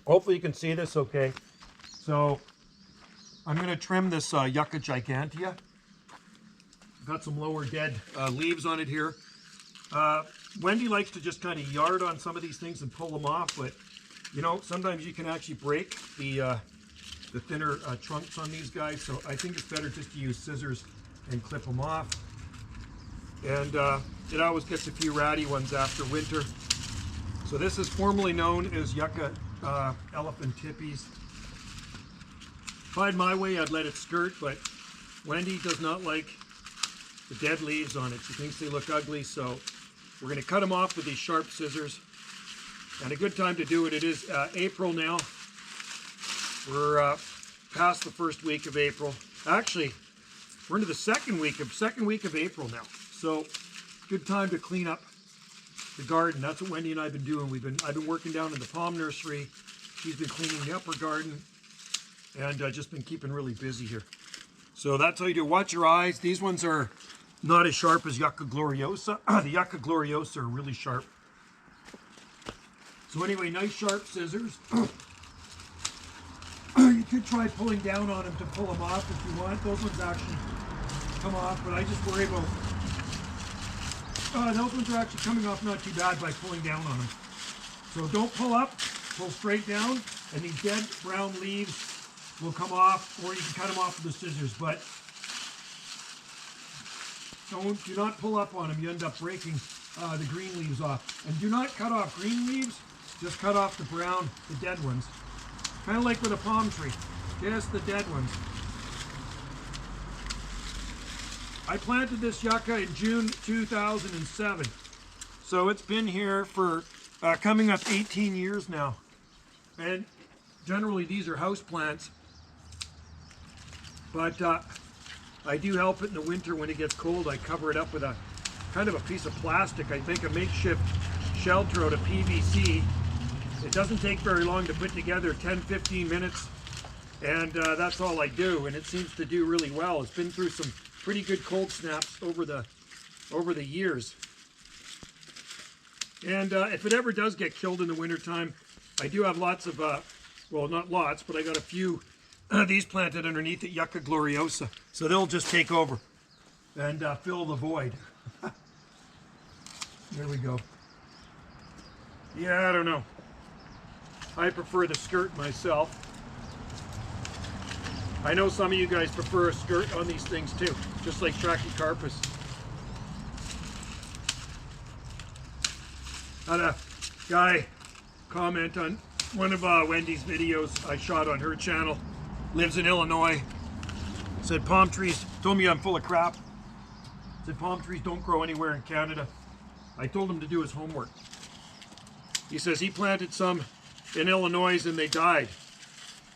Hopefully you can see this okay. So I'm going to trim this Yucca gigantea. Got some lower dead leaves on it here. Wendy likes to just kind of yard on some of these things and pull them off, but you know, sometimes you can actually break the thinner trunks on these guys, so I think it's better just to use scissors and clip them off. And it always gets a few ratty ones after winter. So this is formerly known as Yucca elephantippes. If I had my way, I'd let it skirt, but Wendy does not like the dead leaves on it. She thinks they look ugly, so we're going to cut them off with these sharp scissors. And a good time to do it. It is April now. We're past the first week of April. Actually, we're into the second week of April now. So good time to clean up the garden. That's what Wendy and I have been doing. I've been working down in the palm nursery. She's been cleaning the upper garden, and just been keeping really busy here. So that's how you do. Watch your eyes. These ones are not as sharp as Yucca gloriosa. The Yucca gloriosa are really sharp. So anyway, nice sharp scissors. You could try pulling down on them to pull them off if you want. Those ones actually come off, but I just worry about those ones are actually coming off not too bad by pulling down on them. So don't pull up, pull straight down, and these dead brown leaves will come off, or you can cut them off with the scissors, but do not pull up on them. You end up breaking the green leaves off. And do not cut off green leaves, just cut off the brown, the dead ones. Kind of like with a palm tree, just the dead ones. I planted this yucca in June 2007. So it's been here for coming up 18 years now. And generally these are house plants. But I do help it in the winter when it gets cold. I cover it up with a kind of a piece of plastic. I think a makeshift shelter out of PVC. It doesn't take very long to put together, 10-15 minutes. And that's all I do, and it seems to do really well. It's been through some pretty good cold snaps over the years. And if it ever does get killed in the wintertime, I do have lots of, well, not lots, but I got a few these planted underneath it, Yucca gloriosa. So they'll just take over and fill the void. There we go. Yeah, I don't know. I prefer the skirt myself. I know some of you guys prefer a skirt on these things too, just like Trachycarpus. Had a guy comment on one of Wendy's videos I shot on her channel. Lives in Illinois. Said palm trees, told me I'm full of crap. Said palm trees don't grow anywhere in Canada. I told him to do his homework. He says he planted some in Illinois and they died.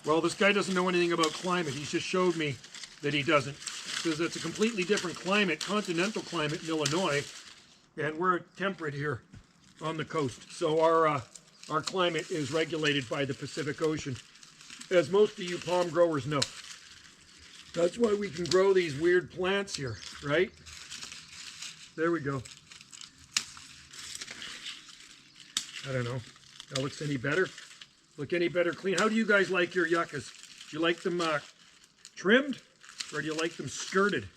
Well, this guy doesn't know anything about climate. He just showed me that he doesn't. He says it's a completely different climate, continental climate in Illinois, and we're temperate here on the coast. So our climate is regulated by the Pacific Ocean, as most of you palm growers know. That's why we can grow these weird plants here, right? There we go. I don't know. That looks any better? Look any better clean? How do you guys like your yuccas? Do you like them trimmed, or do you like them skirted?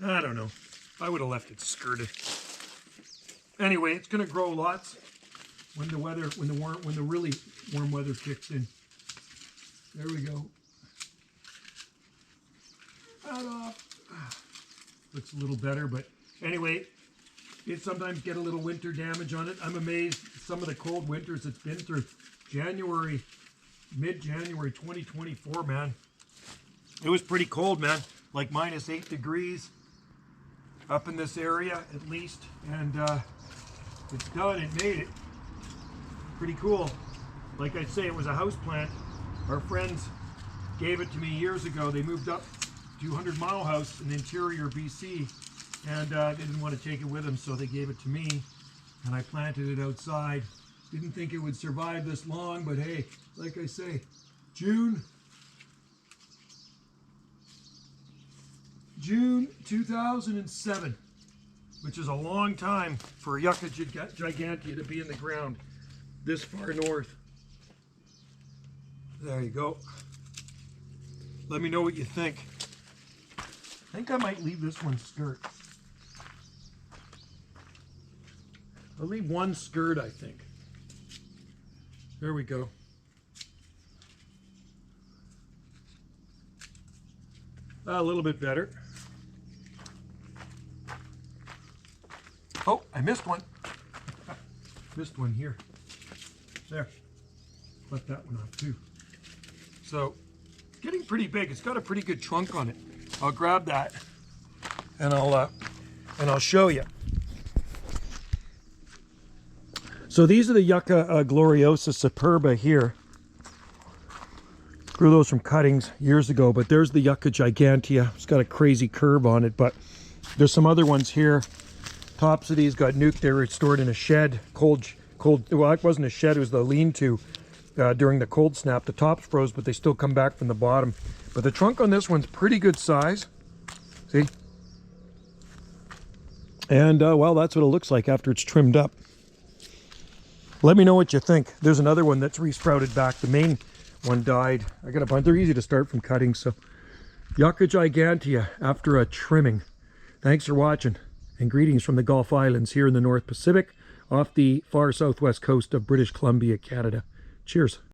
I don't know. I would have left it skirted. Anyway, it's going to grow lots when the really warm weather kicks in. There we go. That off. Looks a little better, but anyway, it sometimes get a little winter damage on it. I'm amazed some of the cold winters it's been through. January, mid-January 2024, man. It was pretty cold, man. Like -8 degrees up in this area at least. And it's done, it made it. Pretty cool. Like I say, it was a house plant. Our friends gave it to me years ago. They moved up to 100 Mile House in Interior, BC. And they didn't want to take it with them, so they gave it to me, and I planted it outside. Didn't think it would survive this long, but hey, like I say, June 2007. which is a long time for a Yucca gigantea to be in the ground this far north. There you go. Let me know what you think. I think I might leave this one skirt. I'll leave one skirt, I think. There we go. A little bit better. Oh, I missed one. Missed one here. There. Let that one off too. So, it's getting pretty big. It's got a pretty good trunk on it. I'll grab that and I'll show you. So these are the Yucca gloriosa superba here. Grew those from cuttings years ago, but there's the Yucca gigantea. It's got a crazy curve on it, but there's some other ones here. Tops of these got nuked. They were stored in a shed, cold. Well, it wasn't a shed, it was the lean-to during the cold snap. The tops froze, but they still come back from the bottom. But the trunk on this one's pretty good size. See? And, well, that's what it looks like after it's trimmed up. Let me know what you think. There's another one that's resprouted back. The main one died. I got a bunch. They're easy to start from cutting. So, Yucca gigantea after a trimming. Thanks for watching. And greetings from the Gulf Islands here in the North Pacific off the far southwest coast of British Columbia, Canada. Cheers.